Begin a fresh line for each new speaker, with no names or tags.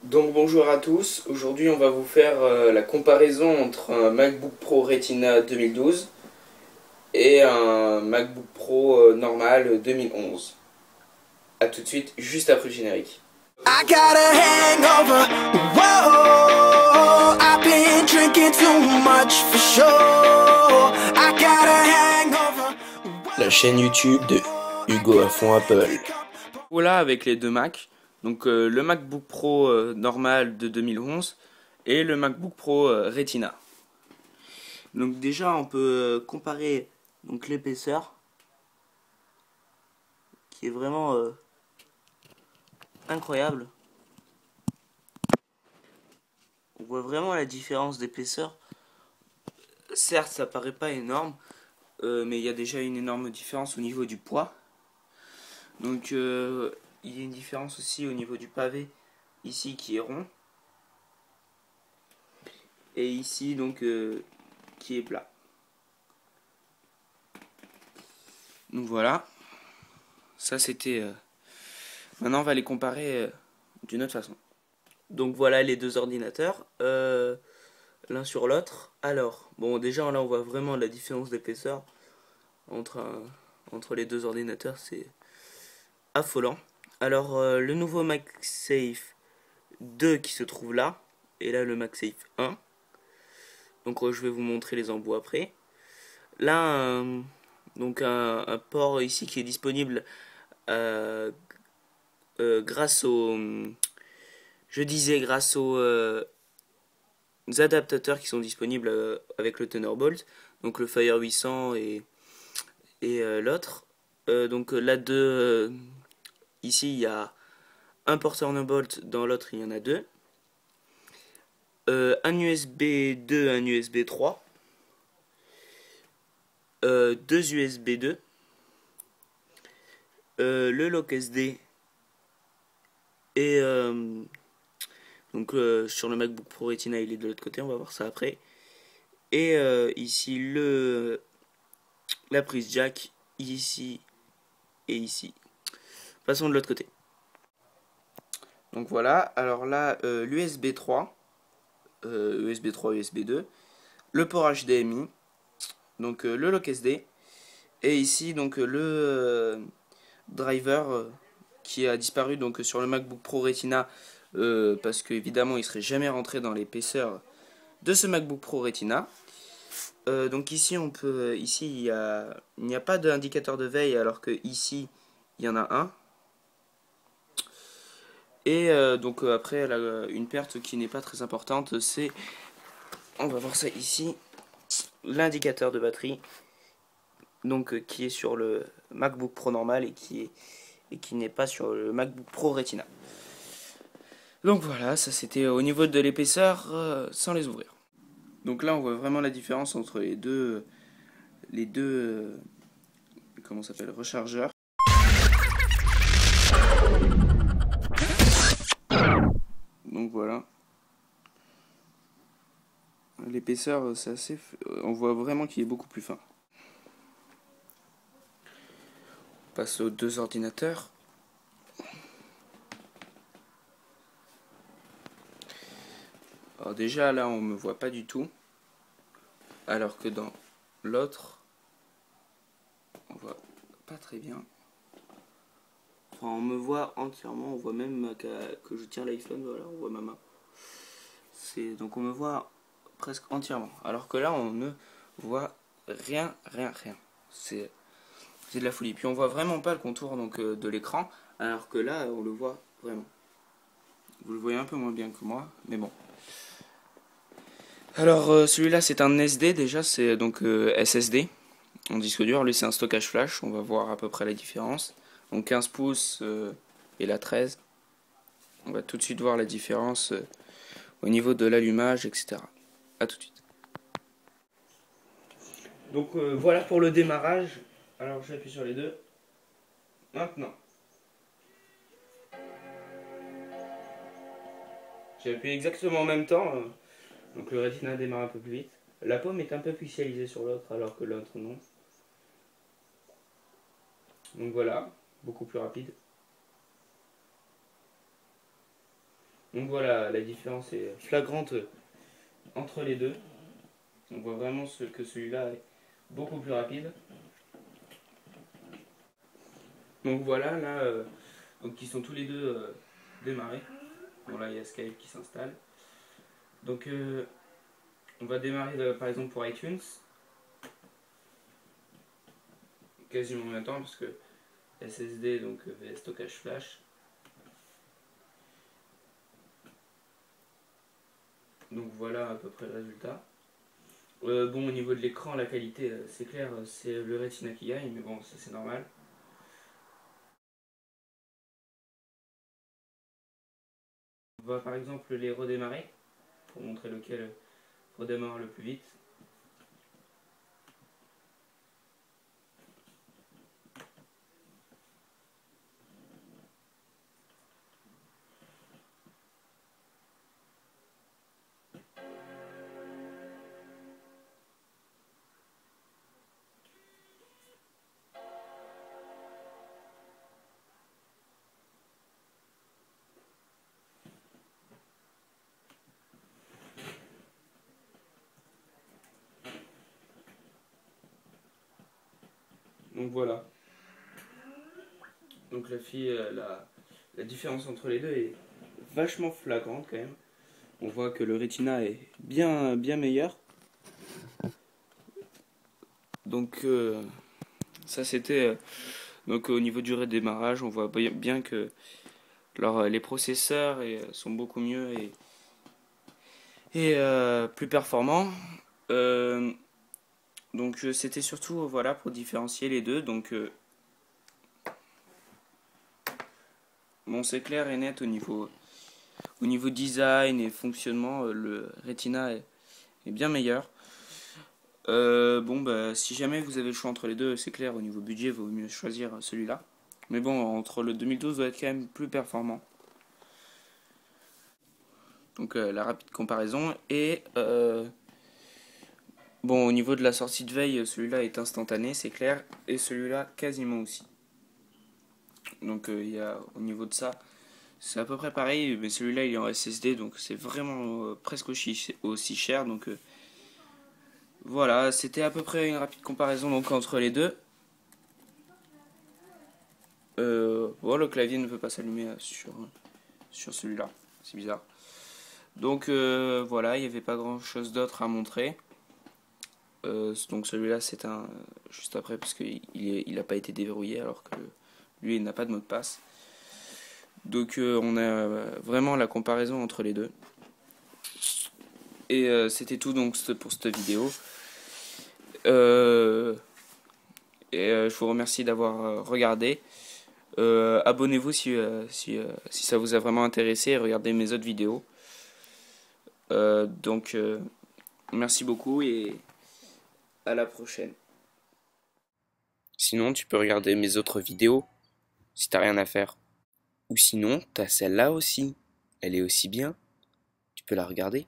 Donc bonjour à tous, aujourd'hui on va vous faire la comparaison entre un MacBook Pro Retina 2012 et un MacBook Pro normal 2011. A tout de suite, juste après le générique. I got a hangover. Whoa, I've been drinking too much for sure. I got a hangover. La chaîne YouTube de Hugo à fond Apple. Voilà avec les deux Macs. Donc le MacBook Pro normal de 2011 et le MacBook Pro Retina. Donc déjà on peut comparer donc l'épaisseur qui est vraiment incroyable. On voit vraiment la différence d'épaisseur. Certes ça paraît pas énorme, mais il y a déjà une énorme différence au niveau du poids. Donc il y a une différence aussi au niveau du pavé ici qui est rond et ici donc qui est plat. Donc voilà, ça c'était... Maintenant on va les comparer d'une autre façon. Donc voilà les deux ordinateurs, l'un sur l'autre. Alors, bon déjà là on voit vraiment la différence d'épaisseur entre les deux ordinateurs, c'est affolant. Alors le nouveau MagSafe 2 qui se trouve là, et là le MagSafe 1. Donc je vais vous montrer les embouts après. Là, donc un port ici qui est disponible grâce au... Je disais grâce aux adaptateurs qui sont disponibles avec le Thunderbolt. Donc le Fire 800 et l'autre. Donc là, ici il y a un port Thunderbolt, dans l'autre il y en a deux. Un USB 2, un USB 3. Deux USB 2. Le lock SD. Et donc sur le MacBook Pro Retina il est de l'autre côté, on va voir ça après. Et ici la prise jack, ici et ici. Passons de l'autre côté. Donc voilà, alors là l'USB 3, USB 3, USB 2, le port HDMI, donc le lock SD, et ici donc le driver qui a disparu donc sur le MacBook Pro Retina parce que évidemment il serait jamais rentré dans l'épaisseur de ce MacBook Pro Retina. Donc ici il n'y a pas d'indicateur de veille alors que ici il y en a un. Et donc après elle a une perte qui n'est pas très importante, c'est, on va voir ça ici, l'indicateur de batterie, donc qui est sur le MacBook Pro normal et qui n'est pas sur le MacBook Pro Retina. Donc voilà, ça c'était au niveau de l'épaisseur sans les ouvrir. Donc là on voit vraiment la différence entre les deux comment ça s'appelle, rechargeurs. Donc voilà. L'épaisseur, c'est assez... On voit vraiment qu'il est beaucoup plus fin. On passe aux deux ordinateurs. Alors déjà là on me voit pas du tout. Alors que dans l'autre, on voit pas très bien. Enfin on me voit entièrement, on voit même que je tiens l'iPhone, voilà, on voit ma main. Donc on me voit presque entièrement. Alors que là on ne voit rien. C'est de la folie. Puis on voit vraiment pas le contour donc, de l'écran, alors que là on le voit vraiment. Vous le voyez un peu moins bien que moi, mais bon. Alors celui-là c'est un SD déjà, c'est donc SSD en disque dur. Lui c'est un stockage flash, on va voir à peu près la différence. Donc 15 pouces et la 13. On va tout de suite voir la différence au niveau de l'allumage, etc. A tout de suite. Donc voilà pour le démarrage. Alors j'appuie sur les deux. Maintenant. J'ai appuyé exactement en même temps. Donc le Retina démarre un peu plus vite. La paume est un peu pixelisée sur l'autre alors que l'autre non. Donc voilà, beaucoup plus rapide. Donc voilà, la différence est flagrante entre les deux. On voit vraiment que celui-là est beaucoup plus rapide. Donc voilà, là, donc ils sont tous les deux démarrés. Bon là, il y a Skype qui s'installe. Donc on va démarrer par exemple pour iTunes, quasiment en même temps parce que SSD, donc stockage flash. Donc voilà à peu près le résultat. Bon, au niveau de l'écran, la qualité, c'est clair, c'est le Retina qui gagne, mais bon, ça c'est normal. On va par exemple les redémarrer pour montrer lequel redémarre le plus vite. Donc voilà. Donc la différence entre les deux est vachement flagrante quand même. On voit que le Retina est bien meilleur. Donc ça c'était donc au niveau du redémarrage, on voit bien que les processeurs sont beaucoup mieux et plus performants. Euh, donc c'était surtout voilà pour différencier les deux. Donc bon, c'est clair et net au niveau design et fonctionnement, le Retina est bien meilleur. Bon, bah, si jamais vous avez le choix entre les deux, c'est clair, au niveau budget, il vaut mieux choisir celui-là. Mais bon, entre le 2012 doit être quand même plus performant. Donc la rapide comparaison. Et bon, au niveau de la sortie de veille, celui-là est instantané, c'est clair. Et celui-là, quasiment aussi. Donc il y a, au niveau de ça, c'est à peu près pareil, mais celui-là il est en SSD, donc c'est vraiment presque aussi cher. Donc voilà, c'était à peu près une rapide comparaison donc, entre les deux. Bon, le clavier ne peut pas s'allumer sur celui-là, c'est bizarre. Donc voilà, il n'y avait pas grand chose d'autre à montrer. Donc celui-là c'est un juste après parce qu'il n'a pas été déverrouillé alors que lui il n'a pas de mot de passe. Donc on a vraiment la comparaison entre les deux. Et c'était tout donc pour cette vidéo. Je vous remercie d'avoir regardé. Abonnez-vous si ça vous a vraiment intéressé et regardez mes autres vidéos. Donc merci beaucoup et à la prochaine. Sinon, tu peux regarder mes autres vidéos si t'as rien à faire. Ou sinon, t'as celle-là aussi. Elle est aussi bien. Tu peux la regarder.